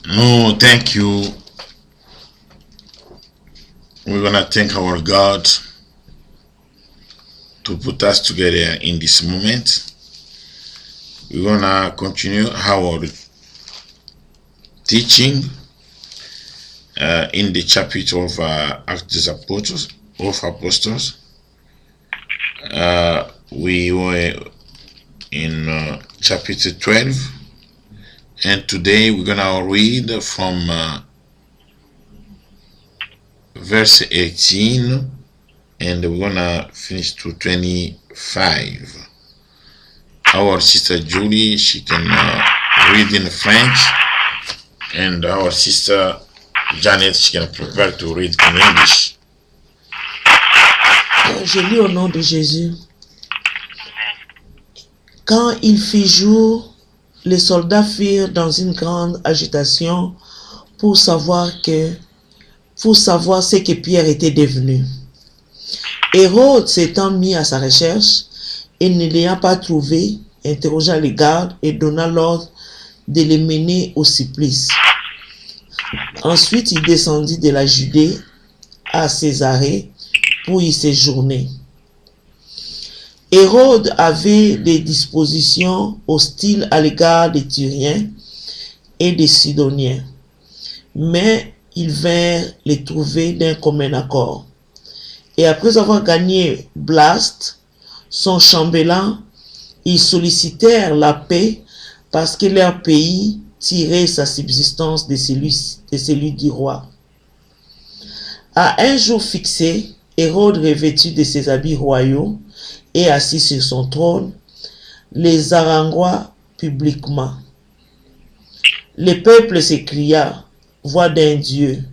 No, thank you. We're gonna thank our God to put us together in this moment. We're gonna continue our teaching in the chapter of Acts of Apostles. We were in chapter 12, and today we're gonna read from verse 18, and we're gonna finish to 25. Our sister Julie, she can read in French, and our sister Janet, she can prepare to read in English. Je lis au nom de Jésus. Quand il fit jour, les soldats firent dans une grande agitation pour savoir ce que Pierre était devenu. Hérode s'étant mis à sa recherche et ne l'ayant pas trouvé, interrogea les gardes et donna l'ordre de les mener au supplice. Ensuite, il descendit de la Judée à Césarée pour y séjourner. Hérode avait des dispositions hostiles à l'égard des Tyriens et des Sidoniens, mais ils vinrent les trouver d'un commun accord. Et après avoir gagné Blaste, son chambellan, ils sollicitèrent la paix parce que leur pays tirait sa subsistance de celui du roi. À un jour fixé, Hérode, revêtu de ses habits royaux et assis sur son trône, les harangua publiquement. Le peuple s'écria, voix d'un Dieu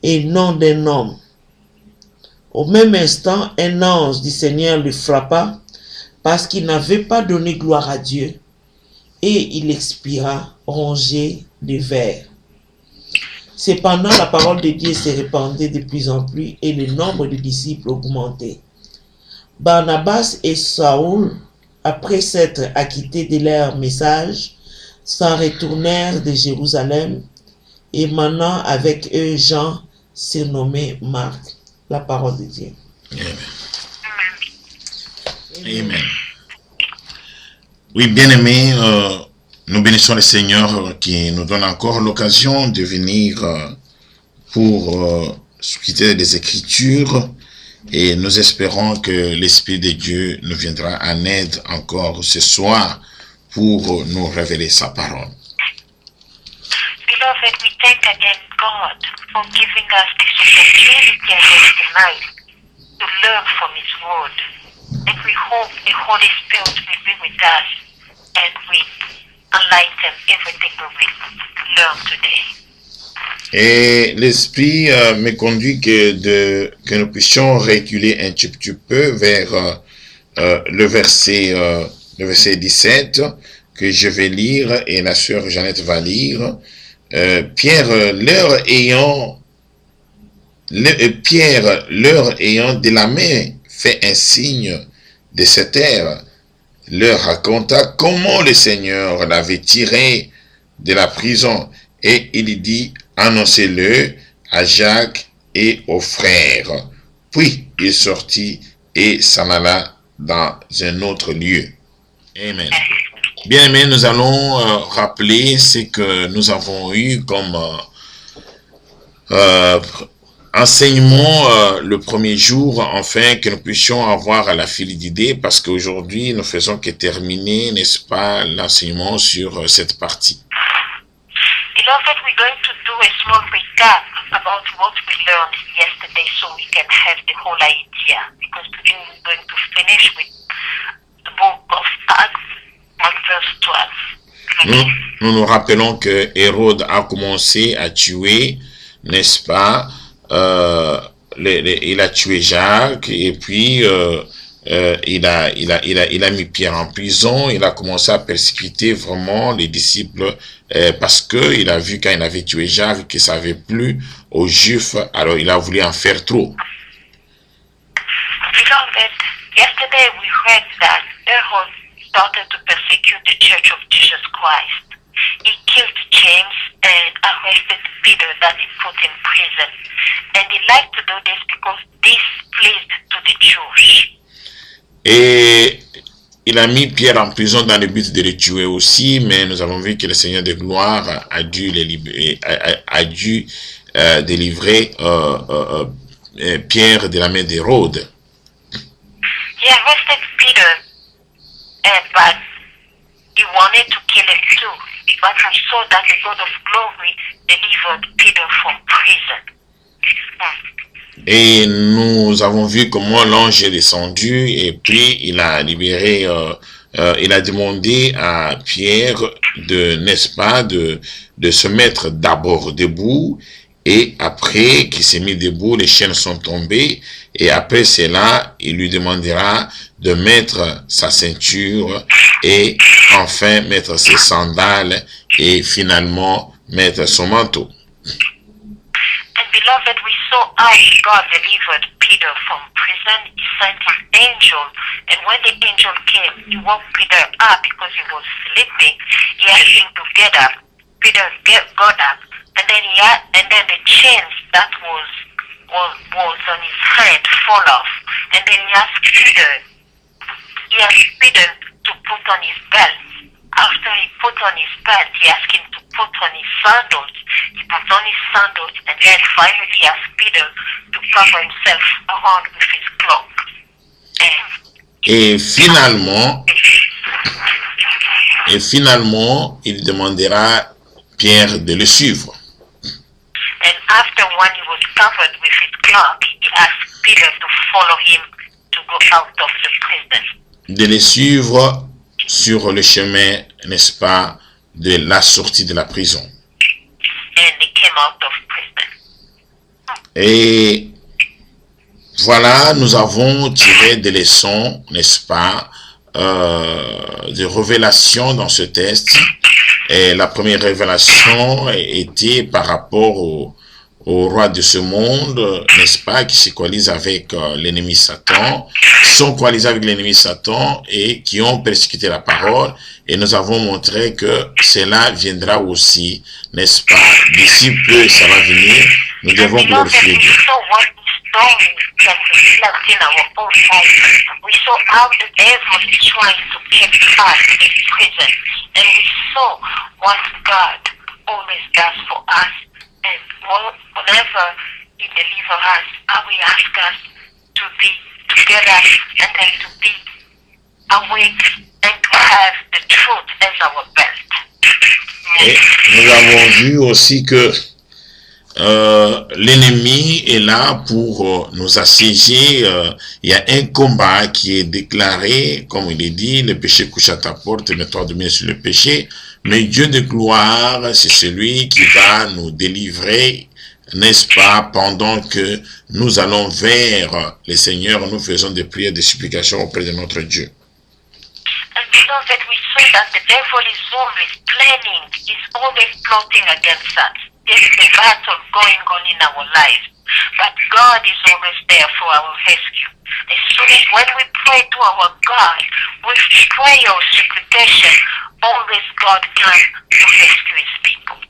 et non d'un homme. Au même instant, un ange du Seigneur le frappa parce qu'il n'avait pas donné gloire à Dieu, et il expira rongé de vers. Cependant, la parole de Dieu se répandait de plus en plus et le nombre de disciples augmentait. Barnabas et Saoul, après s'être acquittés de leur message, s'en retournèrent de Jérusalem, et menant avec eux Jean, surnommé Marc. La parole de Dieu. Amen. Amen. Oui, bien-aimés, nous bénissons le Seigneur qui nous donne encore l'occasion de venir pour discuter des Écritures, et nous espérons que l'Esprit de Dieu nous viendra en aide encore ce soir pour nous révéler sa parole. Beloved, we thank again God for giving us this opportunity again tonight to learn from His Word. And we hope the Holy Spirit will be with us and will enlighten everything we will learn today. Et l'Esprit me conduit que nous puissions reculer un petit peu vers le verset 17 que je vais lire et la sœur Jeannette va lire. Pierre, leur ayant de la main fait un signe de se taire, leur raconta comment le Seigneur l'avait tiré de la prison, et il dit, annoncez-le à Jacques et aux frères. Puis il sortit et s'en alla dans un autre lieu. Amen. Bien aimé, nous allons rappeler ce que nous avons eu comme enseignement le premier jour, afin que nous puissions avoir la file d'idées, parce qu'aujourd'hui nous faisons que terminer, n'est-ce pas, l'enseignement sur cette partie. Beloved, we're going to do a small recap about what we learned yesterday so we can have the whole idea, because today we're going to finish with the book of Acts. Nous nous rappelons que Hérode a commencé à tuer, n'est-ce pas, il a tué Jacques, et puis il a mis Pierre en prison. Il a commencé à persécuter vraiment les disciples parce qu'il a vu quand il avait tué Jacques que ça n'avait plu aux Juifs, alors il a voulu en faire trop. Beloved, yesterday we read that Herod started to persecute the Church of Jesus Christ. He killed James and that he put in prison. And he liked to do this because this pleased to the Jews. Et il a mis Pierre en prison dans le but de le tuer aussi, mais nous avons vu que le Seigneur de gloire a dû, délivrer Pierre de la main d'Hérode. He arrested Peter, but he wanted to kill him too. But we saw that the God of glory delivered Peter from prison. Et nous avons vu comment l'ange est descendu et puis il a libéré, il a demandé à Pierre de, n'est-ce pas, de se mettre d'abord debout, et après qu'il s'est mis debout, les chaînes sont tombées, et après cela, il lui demandera de mettre sa ceinture et enfin mettre ses sandales et finalement mettre son manteau. And beloved, we saw how God delivered Peter from prison. He sent his angel, and when the angel came, he woke Peter up because he was sleeping. He asked him to get up. Peter got up, and then the chains that was on his hand fall off. And then he asked Peter to put on his belt. After he put on his belt, he asked him to put on his sandals. He put on his sandals, and then finally he asked Peter to cover himself around with his cloak. Et finalement, il demandera Pierre de le suivre. And after when he was covered with his cloak, he asked Peter to follow him to go out of the prison. De les suivre sur le chemin, n'est-ce pas, de la sortie de la prison. And they came out of prison. Et voilà, nous avons tiré des leçons, n'est-ce pas, de révélations dans ce texte. Et la première révélation était par rapport au roi de ce monde, n'est-ce pas, qui se coalise avec l'ennemi Satan, sont coalisés avec l'ennemi Satan et qui ont persécuté la parole. Et nous avons montré que cela viendra aussi, n'est-ce pas, d'ici peu, ça va venir. Nous devons glorifier Dieu. We saw how the devil is trying to keep us in prison, and we saw what God always does for us. And whenever he delivers us, how he asks us to be together and then to be awake and to have the truth as our belt. Et nous avons vu aussi que l'ennemi est là pour nous assiéger. Il y a un combat qui est déclaré, comme il est dit, le péché couche à ta porte, mets-toi dominer sur le péché. Mais Dieu de gloire, c'est celui qui va nous délivrer, n'est-ce pas, pendant que nous allons vers le Seigneur, nous faisons des prières, des supplications auprès de notre Dieu. And beloved, we saw that the devil is always planning, is always plotting against us. There is a battle going on in our lives, but God is always there for our rescue. As soon as when we pray to our God, with prayer or supplication, always God comes to rescue his people.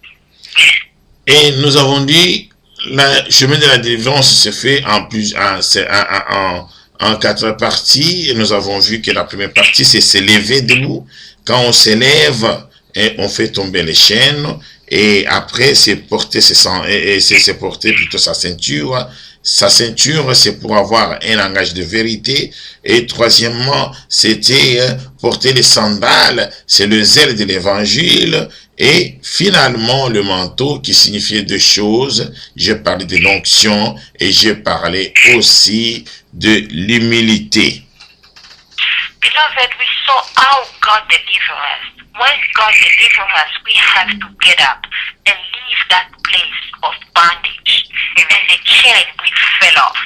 Et nous avons dit, le chemin de la délivrance se fait en 4 parties. Et nous avons vu que la première partie, c'est se lever debout. Quand on s'élève, on fait tomber les chaînes. Et après, c'est porter c'est porter plutôt sa ceinture. Sa ceinture, c'est pour avoir un langage de vérité. Et troisièmement, c'était porter les sandales, c'est le zèle de l'évangile. Et finalement, le manteau qui signifiait 2 choses. J'ai parlé de l'onction et j'ai parlé aussi de l'humilité. Beloved, we saw how God delivers us. When God delivers us, we have to get up and leave that place of bondage. And the chain will fell off.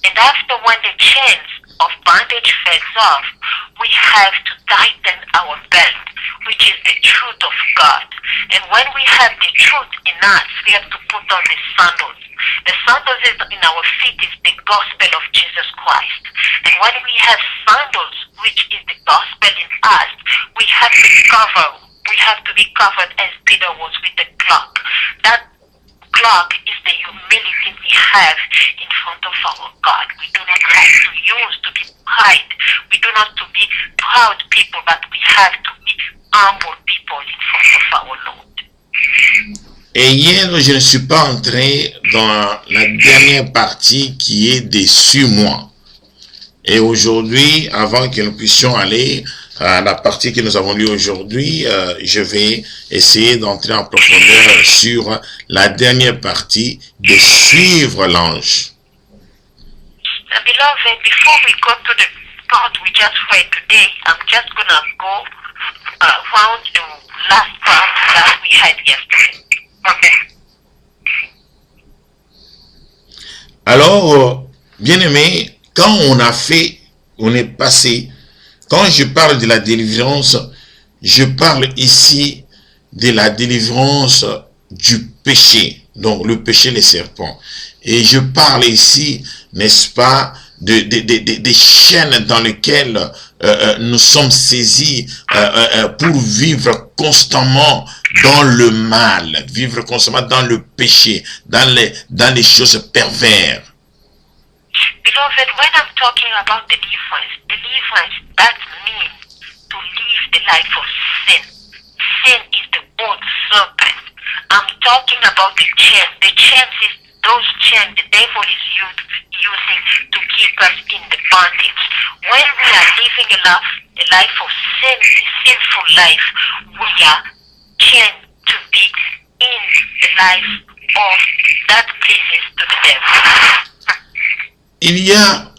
And after when the chains of bondage falls off, we have to tighten our belt, which is the truth of God. And when we have the truth in us, we have to put on the sandals. The sandals in our feet is the gospel of Jesus Christ. And when we have sandals, which is the gospel in us, we have to be covered as Peter was with the cloak. That clock is the humility we have in front of our God. We do not have to use to be pride. We do not to be proud people, but we have to be humble people in front of our Lord. Et hier, je ne suis pas entré dans la dernière partie qui est déçu moi. Et aujourd'hui, avant que nous puissions aller à la partie que nous avons lue aujourd'hui, je vais essayer d'entrer en profondeur sur la dernière partie de suivre l'ange. Beloved, before we go to the part we just read today, I'm just going to go around the last part that we had yesterday. Okay. Alors, bien-aimé, quand on est passé, quand je parle de la délivrance, je parle ici de la délivrance du péché, donc le péché, les serpents. Et je parle ici, n'est-ce pas, des chaînes dans lesquelles nous sommes saisis pour vivre constamment dans le mal, vivre constamment dans le péché, dans les choses perverses. Beloved, when I'm talking about deliverance, that means to live the life of sin. Sin is the old serpent. I'm talking about the chains. The chains is those chains the devil is using to keep us in the bondage. When we are living a life of sin, a sinful life, we are chained to be in the life of that pleases to the devil. Il y a,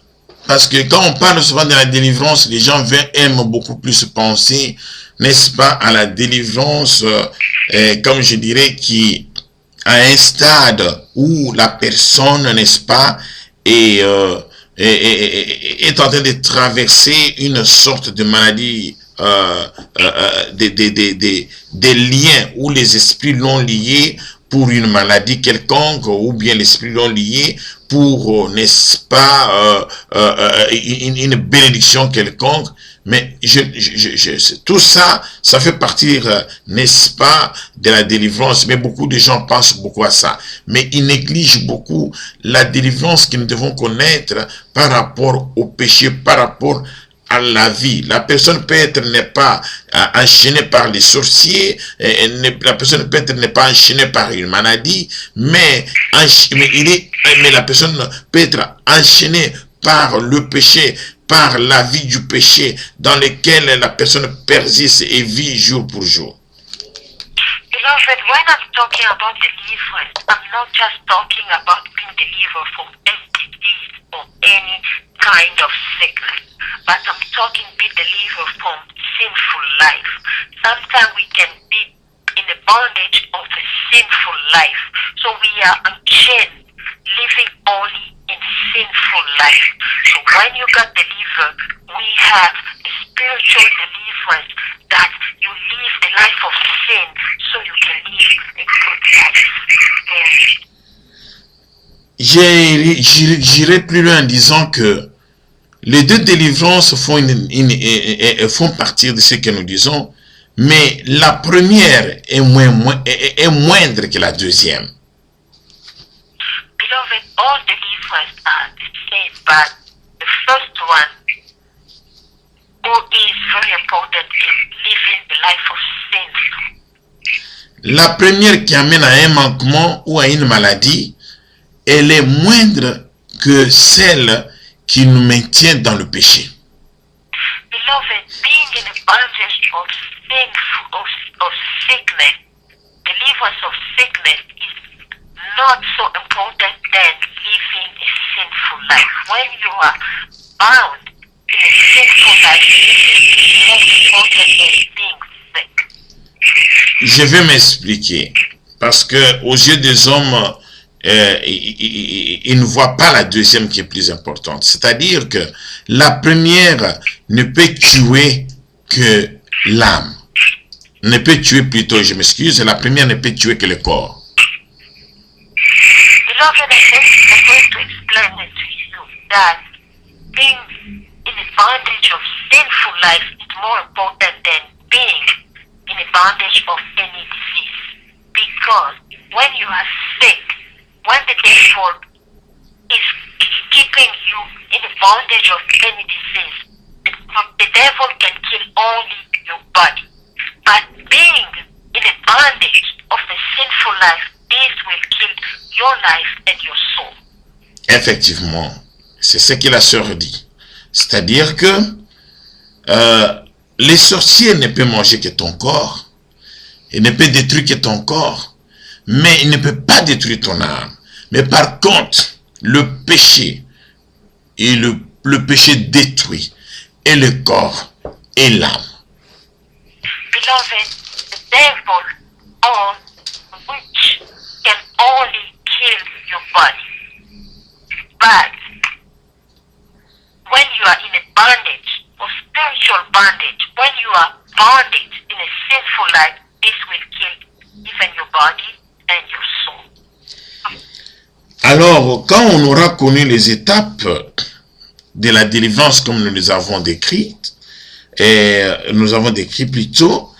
parce que quand on parle souvent de la délivrance, les gens aiment beaucoup plus penser, n'est-ce pas, à la délivrance, comme je dirais, qui à un stade où la personne, n'est-ce pas, est en train de traverser une sorte de maladie, des liens où les esprits l'ont lié pour une maladie quelconque, ou bien l'esprit l'ont lié pour, n'est-ce pas, une bénédiction quelconque. Mais tout ça, ça fait partie, n'est-ce pas, de la délivrance. Mais beaucoup de gens pensent beaucoup à ça. Mais ils négligent beaucoup la délivrance que nous devons connaître par rapport au péché, par rapport à la vie. La personne peut-être n'est pas enchaînée par les sorciers, la personne peut-être n'est pas enchaînée par une maladie, mais la personne peut être enchaînée par le péché, par la vie du péché dans lequel la personne persiste et vit jour pour jour. Beloved, when I'm talking about deliverance, I'm not just talking about being delivered from any disease or any kind of sickness, but I'm talking being delivered from sinful life. Sometimes we can be in the bondage of a sinful life, so we are unchained, living only in sinful life. So when you got delivered, we have a spiritual deliverance that you live the life of sin so you can live a good life. J'irai plus loin en disant que les deux délivrances font partie de ce que nous disons, mais la première est moindre que la deuxième. Beloved, all deliverance are the same, but the first one, who is very important, is living the life of sin. La première qui amène à un manquement ou à une maladie, elle est moindre que celle qui nous maintient dans le péché. Beloved, being in the bondage of sin, of sickness, deliverance of sickness is not so important than living a sinful life. When you are bound in a sinful life, it is more important than being sick. Je vais m'expliquer. Parce que aux yeux des hommes, ils ne voient pas la deuxième qui est plus importante. C'est-à-dire que la première ne peut tuer que l'âme. Ne peut tuer plutôt, je m'excuse, la première ne peut tuer que le corps. Beloved, I'm going to explain it to you that being in the bondage of sinful life is more important than being in the bondage of any disease. Because when you are sick, when the devil is keeping you in the bondage of any disease, the devil can kill only your body. But being in the bondage of the sinful life, this will kill your life and your soul. Effectivement, c'est ce que la sœur dit. C'est-à-dire que les sorciers ne peuvent manger que ton corps, ils ne peuvent détruire que ton corps, mais ils ne peuvent pas détruire ton âme. Mais par contre, le péché, et le péché détruit, et le corps, et l'âme. Beloved, the devil or witch can only kill your body. But when you are in a bondage or spiritual bondage, when you are bonded in a sinful life, this will kill even your body and your soul. Alors, quand on aura connu les étapes de la délivrance comme nous les avons décrites, et nous avons décrit plus tôt,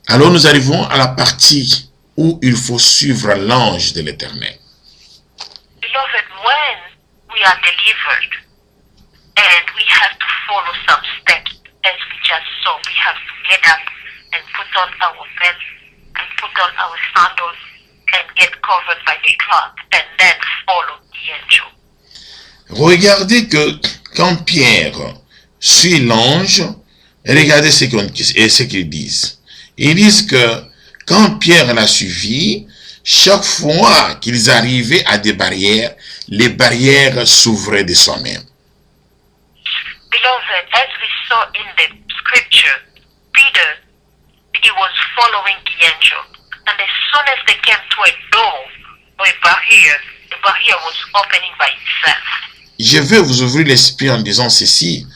alors nous arrivons à la partie où il faut suivre l'ange de l'Éternel. Beloved, when we are delivered and we have to follow some steps, as we just saw, we have to get up and put on our belt and put on our sandals and get covered by the cloth and then follow the angel. Regardez que quand Pierre suit l'ange, regardez ce qu'ils disent. Ils disent que quand Pierre l'a suivi, chaque fois qu'ils arrivaient à des barrières, les barrières s'ouvraient de soi-même. Beloved, as we saw in the scripture, Peter, he was following the angel. And as soon as they came to a door or a barrier, the barrier was opening by itself. Je vais vous ouvrir l'esprit en disant ceci.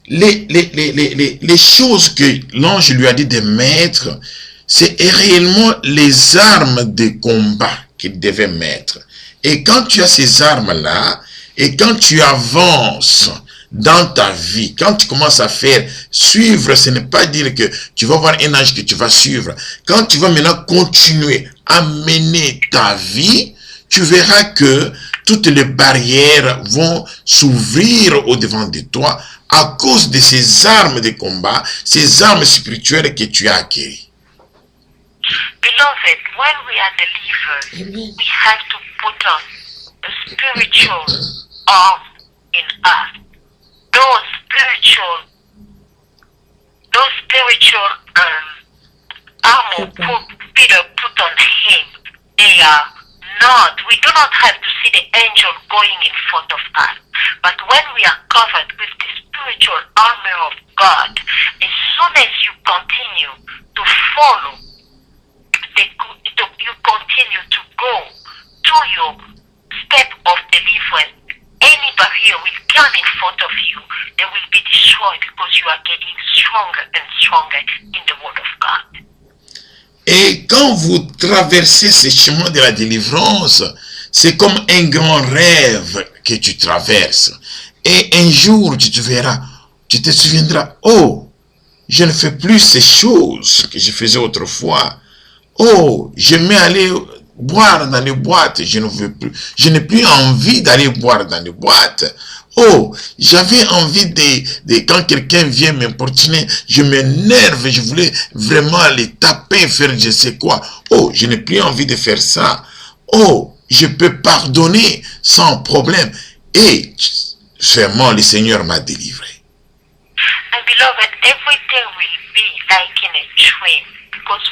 Les choses que l'ange lui a dit de mettre, c'est réellement les armes de combat qu'il devait mettre. Et quand tu as ces armes-là, et quand tu avances dans ta vie, quand tu commences à faire suivre, ce n'est pas dire que tu vas voir un ange que tu vas suivre. Quand tu vas maintenant continuer à mener ta vie, tu verras que toutes les barrières vont s'ouvrir au devant de toi à cause de ces armes de combat, ces armes spirituelles que tu as acquises. Beloved, when we are delivered, we have to put on a spiritual arm in us. Those spiritual armor Peter put on him, they are not, we do not have to see the angel going in front of us. But when we are covered with the spiritual armor of God, as soon as you continue to follow, you continue to go to your step of deliverance, any barrier will come in front of you, they will be destroyed because you are getting stronger and stronger in the word of God. Et quand vous traversez ce chemin de la délivrance, c'est comme un grand rêve que tu traverses. Et un jour, tu te verras, tu te souviendras, oh, je ne fais plus ces choses que je faisais autrefois. Oh, j'aimais aller boire dans les boîtes, je ne veux plus. Je n'ai plus envie d'aller boire dans les boîtes. Oh, j'avais envie de quand quelqu'un vient m'importuner, je m'énerve, je voulais vraiment les taper, faire je sais quoi. Oh, je n'ai plus envie de faire ça. Oh, je peux pardonner sans problème. Et seulement le Seigneur m'a délivré. And beloved, everything will be like in a dream, because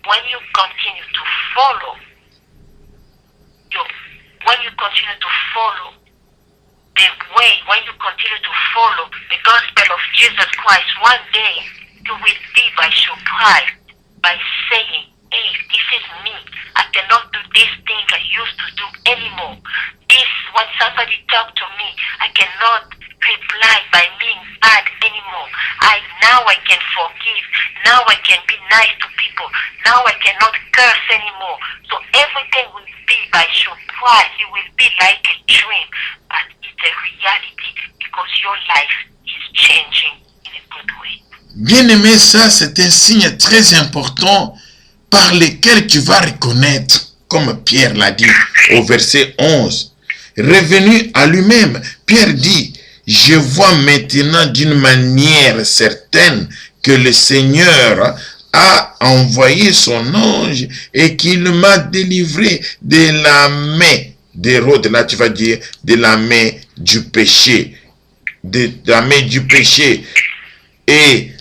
when you continue to follow, the way, when you continue to follow the gospel of Jesus Christ, one day you will be by surprise by saying, hey, this is me. I cannot do this thing I used to do anymore. This, when somebody talk to me, I cannot reply by being bad anymore. Now I can forgive. Now I can be nice to people. Now I cannot curse anymore. So everything will be by surprise. It will be like a dream, but it's a reality because your life is changing in a good way. Bien aimé, ça c'est un signe très important par lequel tu vas reconnaître comme Pierre l'a dit au verset 11. Revenu à lui-même, Pierre dit, je vois maintenant d'une manière certaine que le Seigneur a envoyé son ange et qu'il m'a délivré de la main d'Hérode. Là, tu vas dire de la main du péché. De la main du péché. Et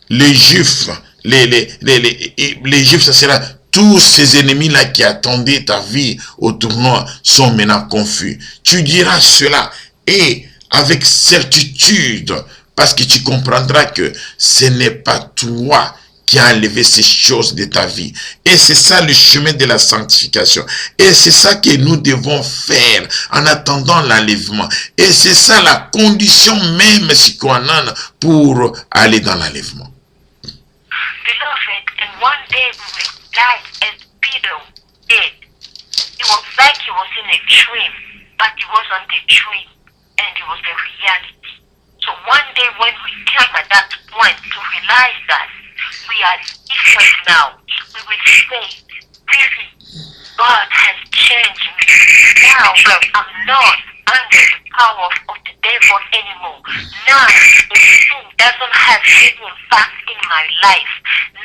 les Juifs, les Juifs, ça sera tous ces ennemis-là qui attendaient ta vie au tournoi sont maintenant confus. Tu diras cela et avec certitude, parce que tu comprendras que ce n'est pas toi qui a enlevé ces choses de ta vie. Et c'est ça le chemin de la sanctification. Et c'est ça que nous devons faire en attendant l'enlèvement. Et c'est ça la condition même pour aller dans l'enlèvement. Beloved, and one day we will die as Peter did. It was like he was in a dream, but it wasn't a dream, and it was a reality. So one day when we come at that point to realize that we are different now, we will say, really, God has changed me. Now I'm not under the power of the devil anymore. Now the sin doesn't have any impact in my life.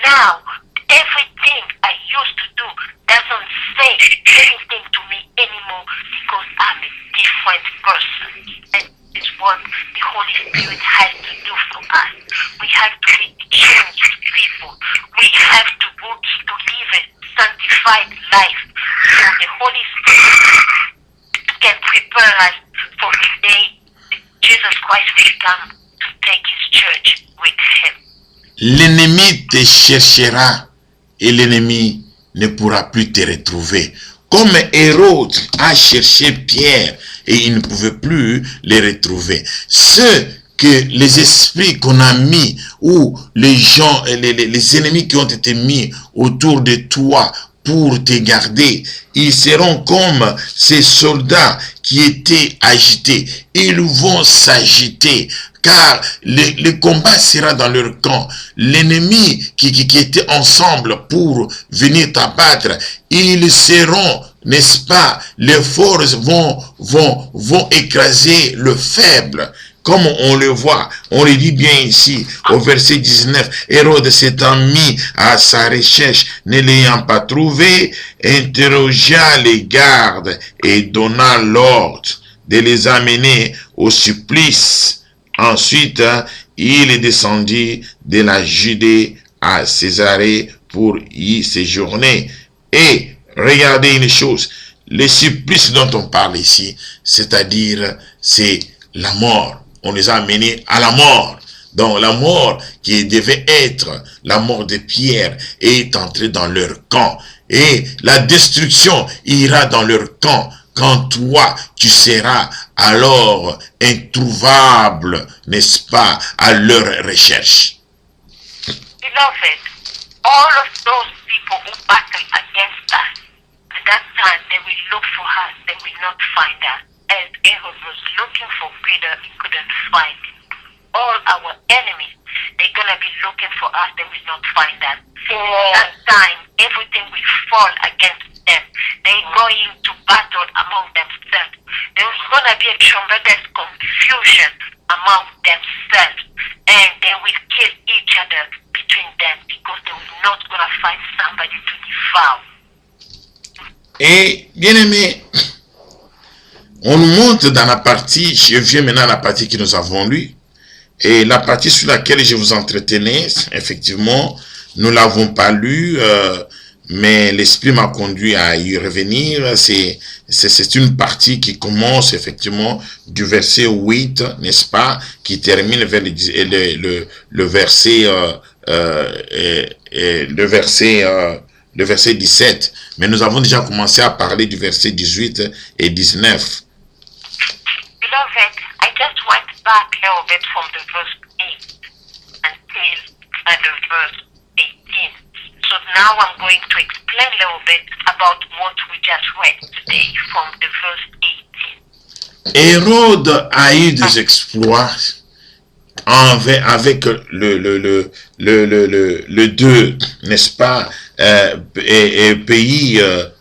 Now everything I used to do doesn't say anything to me anymore because I'm a different person. And this is what the Holy Spirit has to do for us. We have to be changed people. We have to live a sanctified life. So the Holy Spirit can prepare us for the day Jesus Christ will come to take his church with him. L'ennemi te cherchera et l'ennemi ne pourra plus te retrouver. Comme Hérode a cherché Pierre et il ne pouvait plus les retrouver. Ceux que les esprits qu'on a mis ou les gens, les ennemis qui ont été mis autour de toi pour te garder, ils seront comme ces soldats qui étaient agités. Ils vont s'agiter car le combat sera dans leur camp. L'ennemi qui était ensemble pour venir t'abattre, ils seront, n'est-ce pas, les forces vont écraser le faible. Comme on le voit, on le dit bien ici, au verset 19, Hérode s'étant mis à sa recherche, ne l'ayant pas trouvé, interrogea les gardes et donna l'ordre de les amener au supplice. Ensuite, il descendit de la Judée à Césarée pour y séjourner. Et regardez une chose, le supplice dont on parle ici, c'est-à-dire c'est la mort. On les a amenés à la mort. Donc la mort qui devait être la mort de Pierre est entrée dans leur camp. Et la destruction ira dans leur camp quand toi tu seras alors introuvable, n'est-ce pas, à leur recherche. Beloved, all of those people who battle against us, at that time they will look for us, they will not find us. As Herod was looking for Peter, he couldn't find him. All our enemies, they're going to be looking for us, they will not find us. At that time, everything will fall against them. They're going to battle among themselves. There's going to be a tremendous confusion among themselves. And they will kill each other between them because they will not going to find somebody to devour. Et bien aimé, on nous montre dans la partie, je viens maintenant à la partie que nous avons lue, et la partie sur laquelle je vous entretenais, effectivement, nous ne l'avons pas lue, mais l'Esprit m'a conduit à y revenir. C'est une partie qui commence effectivement du verset 8, n'est-ce pas, qui termine vers le verset 17. Mais nous avons déjà commencé à parler du verset 18 et 19. Beloved, I just went back a little bit from the verse 8 until the verse 18. So now I'm going to explain a little bit about what we just read today from the verse 18. Hérode a eu des exploits avec le 2, n'est-ce pas, et pays,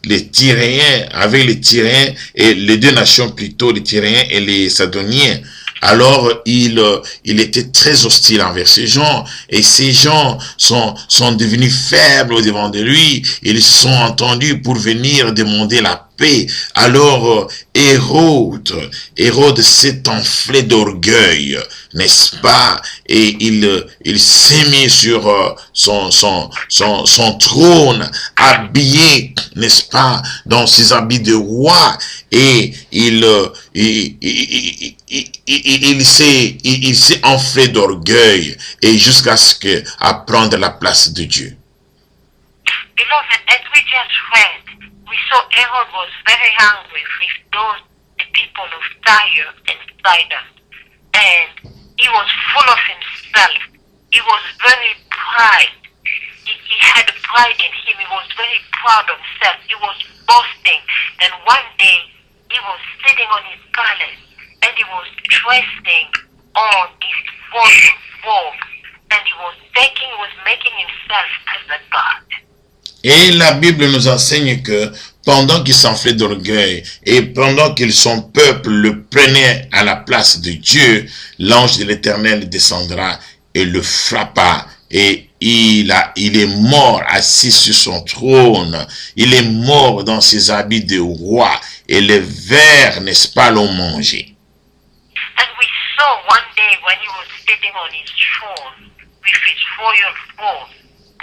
les Tyréens, avec les Tyréens et les deux nations plutôt, les Tyréens et les Sidoniens. Alors, il était très hostile envers ces gens, et ces gens sont devenus faibles au devant de lui. Ils sont entendus pour venir demander la paix. Alors, Hérode s'est enflé d'orgueil, n'est-ce pas? Et il s'est mis sur son trône, habillé, n'est-ce pas, dans ses habits de roi, et il s'est enflé d'orgueil, et jusqu'à ce à prendre la place de Dieu. Beloved, as we just read, we saw Herod was very angry with the people of Tyre and Sidon, and he was full of himself. He was very pride. He had pride in him. He was very proud of himself. He was boasting. And one day he was sitting on his palace, and he was dressing on his royal robe, and he was making himself as a god. Et la Bible nous enseigne que pendant qu'il s'enflait d'orgueil et pendant que son peuple le prenait à la place de Dieu, l'ange de l'Éternel descendra et le frappa, et il est mort assis sur son trône. Il est mort dans ses habits de roi, et les vers, n'est-ce pas, l'ont mangé. And we saw one day when he was sitting on his throne with his royal robe,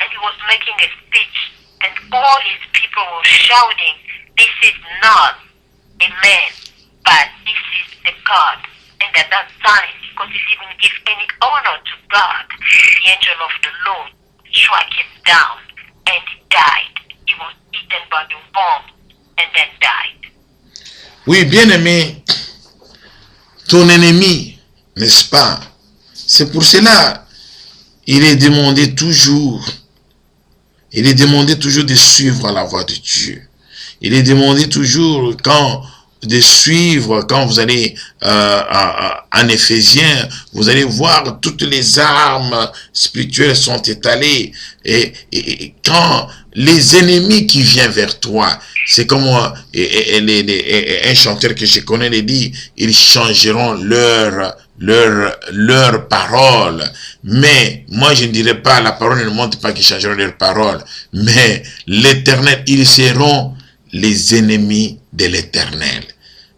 and he was making a speech, and all his people were shouting, "This is not a man, but this is the God." And at that time, because he didn't give any honor to God, the angel of the Lord struck him down, and he died. He was eaten by the worm, and then died. Oui, bien-aimé, ton ennemi, n'est-ce pas? C'est pour cela, il est demandé toujours de suivre la voie de Dieu. Il est demandé toujours de suivre, quand vous allez en Éphésiens, vous allez voir toutes les armes spirituelles sont étalées, et quand les ennemis qui viennent vers toi, c'est comme un chanteur que je connais le dit, ils changeront leur parole. Mais moi je ne dirais pas, la parole ne montre pas qu'ils changeront leur parole, mais l'Éternel, ils seront les ennemis de l'Éternel.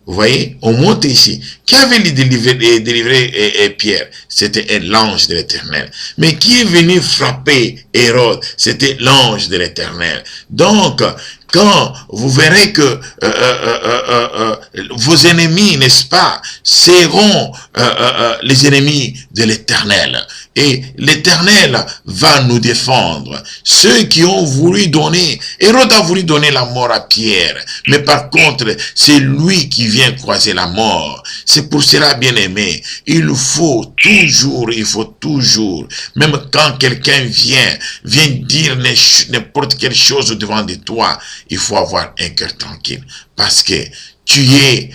Vous voyez, on monte ici. Qui avait délivré Pierre? C'était l'ange de l'Éternel. Mais qui est venu frapper Hérode? C'était l'ange de l'Éternel. Donc, quand vous verrez que vos ennemis, n'est-ce pas, seront les ennemis de l'Éternel. Et l'Éternel va nous défendre. Ceux qui ont voulu donner, Hérode a voulu donner la mort à Pierre, mais par contre, c'est lui qui vient croiser la mort. C'est pour cela, bien-aimé, il faut toujours, même quand quelqu'un vient dire n'importe quelle chose devant de toi, il faut avoir un cœur tranquille, parce que tu es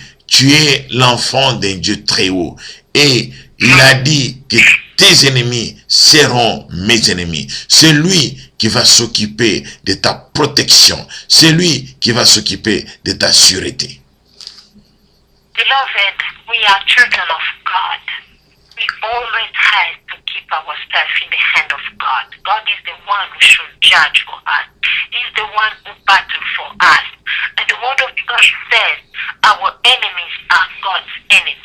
l'enfant d'un Dieu très haut, et il a dit que tes ennemis seront mes ennemis. C'est lui qui va s'occuper de ta protection. C'est lui qui va s'occuper de ta sûreté. Beloved, we are children of God. We always have to keep ourselves in the hand of God. God is the one who should judge for us. He is the one who battles for us. And the word of God says our enemies are God's enemies.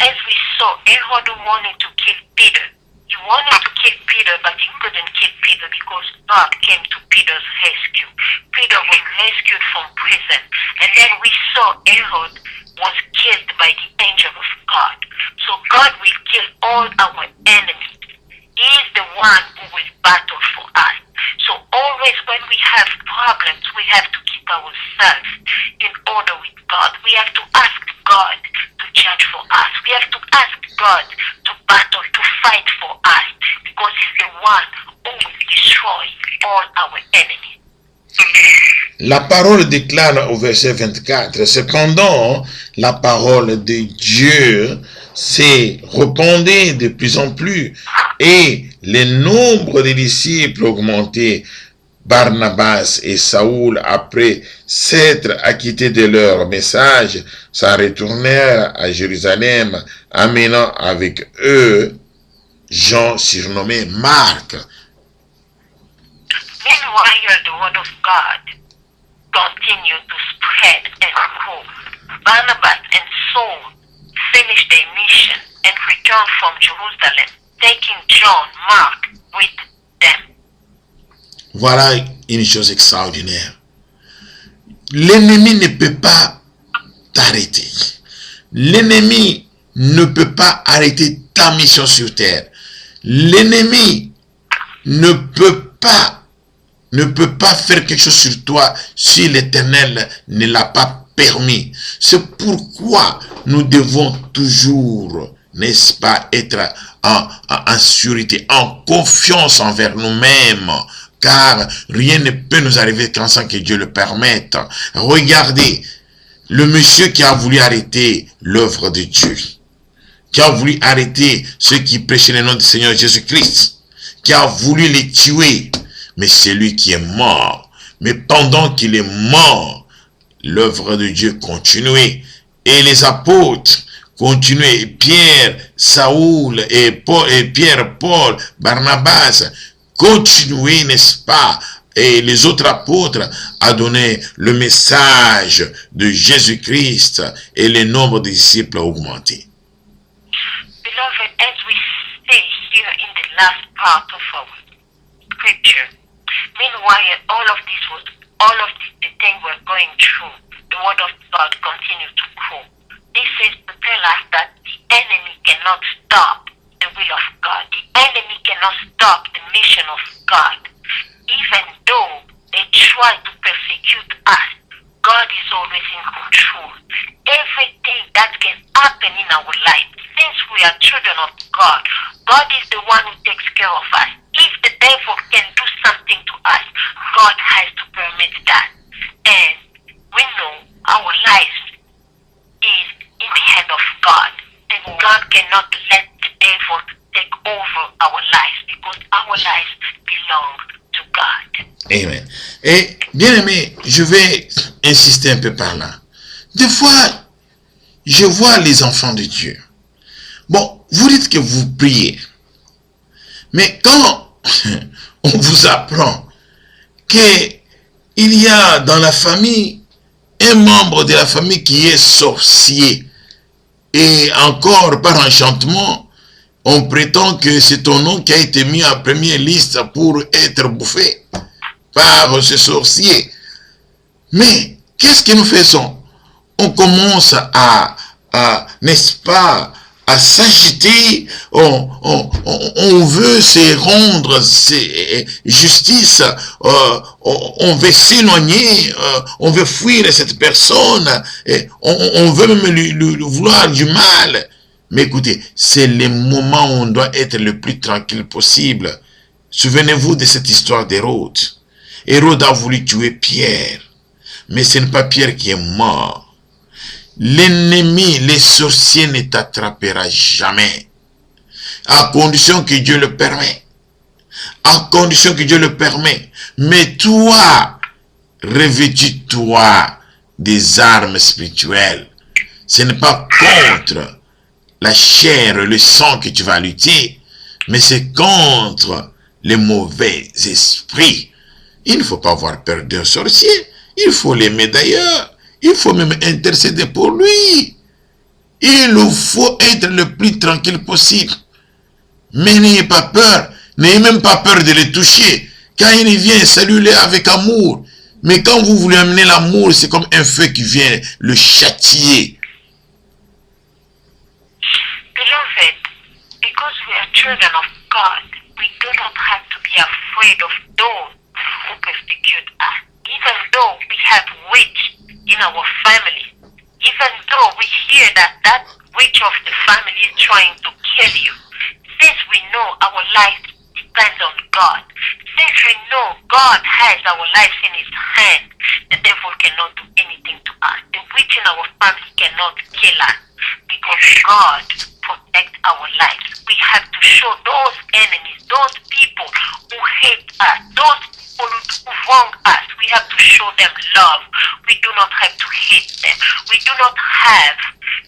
As we saw, Herod wanted to kill Peter. He wanted to kill Peter, but he couldn't kill Peter because God came to Peter's rescue. Peter was rescued from prison. And then we saw Herod was killed by the angel of God. So God will kill all our enemies. He is the one who will battle for us. So always when we have problems, we have to keep ourselves in order with God. We have to ask God to judge for us. We have to ask God to battle, to fight for us, because He's the one who will destroy all our enemies. La parole déclare au verset 24, cependant, la parole de Dieu s'est répandue de plus en plus, et le nombre des disciples augmentait Barnabas et Saoul, après s'être acquittés de leur message, s'en retournèrent à Jérusalem, amenant avec eux Jean surnommé Marc. Meanwhile, the word of God continued to spread and grow. Barnabas and Saul finished their mission and returned from Jerusalem, taking John Mark with them. Voilà une chose extraordinaire. L'ennemi ne peut pas t'arrêter. L'ennemi ne peut pas arrêter ta mission sur terre. L'ennemi ne peut pas faire quelque chose sur toi si l'Éternel ne l'a pas permis. C'est pourquoi nous devons toujours, n'est-ce pas, être en sûreté, en confiance envers nous-mêmes, car rien ne peut nous arriver sans que Dieu le permette. Regardez, le monsieur qui a voulu arrêter l'œuvre de Dieu, qui a voulu arrêter ceux qui prêchaient le nom du Seigneur Jésus-Christ, qui a voulu les tuer, mais c'est lui qui est mort. Mais pendant qu'il est mort, l'œuvre de Dieu continuait. Et les apôtres continuaient. Pierre, Saoul et Pierre, Paul, Barnabas continuaient, n'est-ce pas? Et les autres apôtres a donné le message de Jésus-Christ et le nombre de disciples a augmenté. Beloved, as we stay here in the last part of our scripture, meanwhile, all of the thing we're going through, the word of God continues to grow. This is to tell us that the enemy cannot stop the will of God. The enemy cannot stop the mission of God. Even though they try to persecute us, God is always in control. Everything that can happen in our life, since we are children of God, God is the one who takes care of us. If the devil can do something to us, God has to permit that. And we know our life is in the hand of God. And God cannot let the devil take over our lives because our lives belong to God. Amen. Et bien aimé, je vais insister un peu par là. Des fois, je vois les enfants de Dieu. Bon, vous dites que vous priez. Mais quand on vous apprend qu'il y a dans la famille un membre de la famille qui est sorcier, et encore par enchantement, on prétend que c'est ton nom qui a été mis en première liste pour être bouffé par ce sorcier. Mais qu'est-ce que nous faisons? On commence à n'est-ce pas, à s'agiter, on veut se rendre justice, on veut s'éloigner, on veut fuir cette personne, on veut même lui vouloir du mal. Mais écoutez, c'est le moment où on doit être le plus tranquille possible. Souvenez-vous de cette histoire d'Hérode. Hérode a voulu tuer Pierre, mais ce n'est pas Pierre qui est mort. L'ennemi, les sorciers ne t'attrapera jamais. À condition que Dieu le permet. À condition que Dieu le permet. Mais toi, revêtis-toi des armes spirituelles. Ce n'est pas contre la chair et le sang que tu vas lutter, mais c'est contre les mauvais esprits. Il ne faut pas avoir peur d'un sorcier. Il faut l'aimer d'ailleurs. Il faut même intercéder pour lui. Il faut être le plus tranquille possible. Mais n'ayez pas peur. N'ayez même pas peur de les toucher. Quand il vient, saluez-le avec amour. Mais quand vous voulez amener l'amour, c'est comme un feu qui vient le châtier. Beloved, because we are children of God, we do not have to be afraid of those who persecute us. Even though we have witch in our family, even though we hear that witch of the family is trying to kill you, since we know our life depends on God, since we know God has our lives in his hand, the devil cannot do anything to us. The witch in our family cannot kill us because God protects our lives. We have to show those enemies, those people who hate us, those who wrong us, we have to show them love. We do not have to hate them. We do not have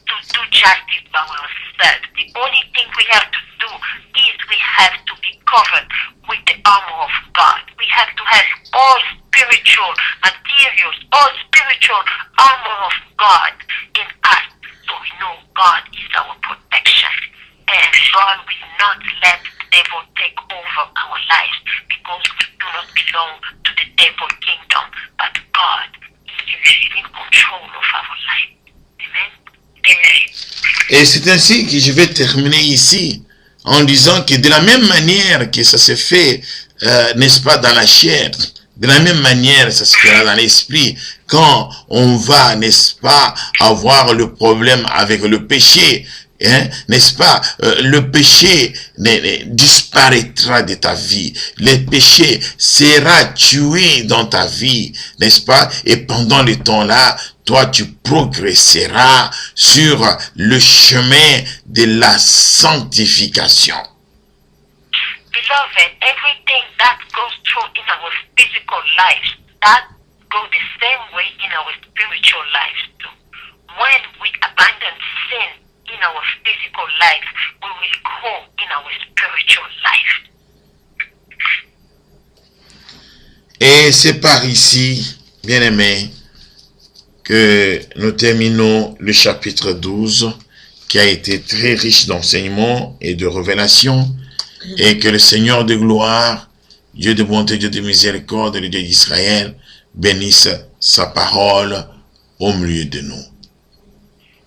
to do justice by ourselves. The only thing we have to do is we have to be covered with the armor of God. We have to have all spiritual materials, all spiritual armor of God in us, so we know God is our protection. And God will not let the devil take over our lives, because we do not belong to the devil kingdom, but God is in control of our life. Amen. Amen. Et c'est ainsi que je vais terminer ici en disant que de la même manière que ça se fait, n'est-ce pas, dans la chair, de la même manière ça se fera dans l'esprit quand on va, n'est-ce pas, avoir le problème avec le péché. Hein, n'est-ce pas, le péché disparaîtra de ta vie, le péché sera tué dans ta vie, n'est-ce pas, et pendant le temps-là, toi tu progresseras sur le chemin de la sanctification. Beloved, everything that goes through in our physical lives, that goes the same way in our spiritual lives too. When we abandon sin in our physical life, we will grow in our spiritual life. Et c'est par ici, bien-aimés, que nous terminons le chapitre 12, qui a été très riche d'enseignements et de révélations, et que le Seigneur de gloire, Dieu de bonté, Dieu de miséricorde, le Dieu d'Israël, bénisse sa parole au milieu de nous.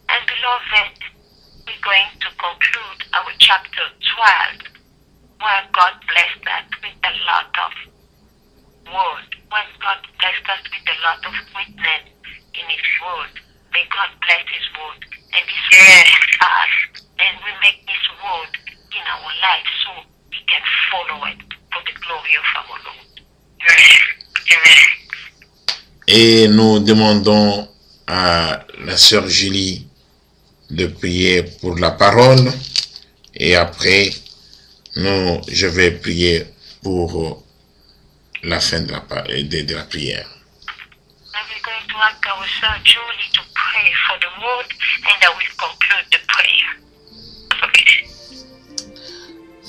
And beloved, we're going to conclude our chapter 12, where God blessed us with a lot of word. When God blessed us with a lot of witness in His word, may God bless His word, and this word is us, and we make this word in our life so we can follow it for the glory of our Lord. Amen. Et nous demandons à la sœur Julie de prier pour la parole, et après je vais prier pour la fin de la prière. And we're going to ask our sœur Julie to pray for the word, and I will conclude the prayer. Okay.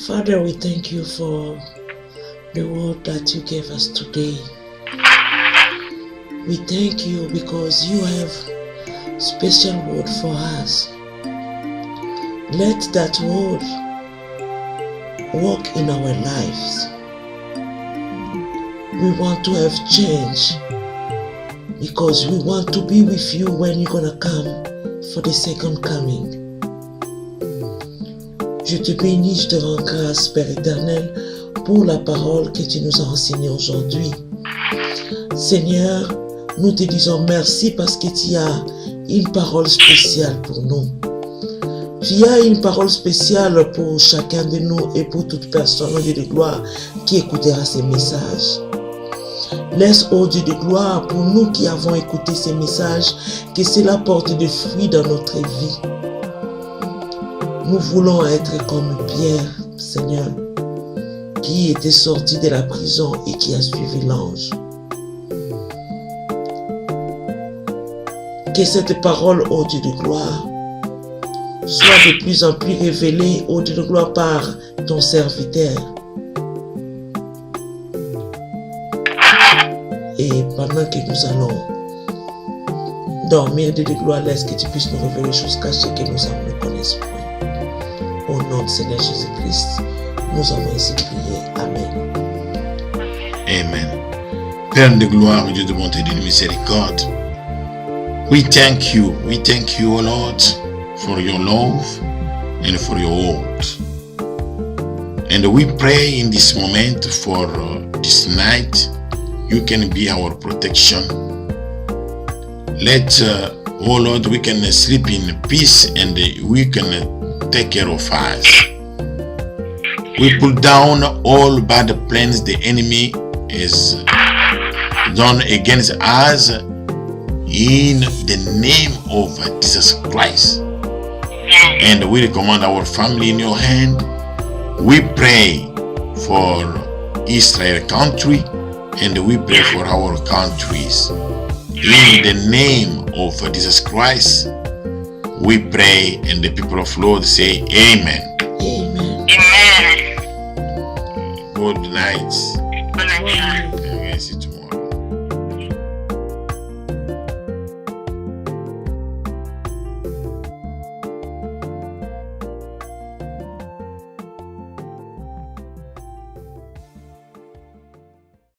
Father, we thank you for the word that you gave us today. We thank you because you have special word for us. Let that word work in our lives. We want to have change because we want to be with you when you're gonna come for the second coming. Je te bénis, je te rends grâce, Père éternel, pour la parole que tu nous as enseignée aujourd'hui. Seigneur, nous te disons merci parce que tu as une parole spéciale pour nous. Tu as une parole spéciale pour chacun de nous et pour toute personne, Dieu de gloire, qui écoutera ces messages. Laisse, ô Dieu de gloire, pour nous qui avons écouté ces messages, que cela porte des fruits dans notre vie. Nous voulons être comme Pierre, Seigneur, qui était sorti de la prison et qui a suivi l'ange. Que cette parole, ô Dieu de gloire, soit de plus en plus révélée, ô Dieu de gloire, par ton serviteur. Et pendant que nous allons dormir, Dieu de gloire, laisse que tu puisses nous révéler les choses cachées que nos âmes ne connaissent point. Au nom de Seigneur Jésus-Christ, nous avons ainsi prié. Amen. Amen. Père de gloire, Dieu de bonté et de miséricorde, we thank you, O Lord, for your love and for your word. And we pray in this moment for this night, you can be our protection. Let, oh Lord, we can sleep in peace and we can take care of us. We pull down all bad plans the enemy has done against us in the name of Jesus Christ. And we recommend our family in your hand. We pray for Israel country. and we pray for our countries. In the name of Jesus Christ, we pray, and the people of Lord say Amen. Amen. Amen. Good night. Good night, sir.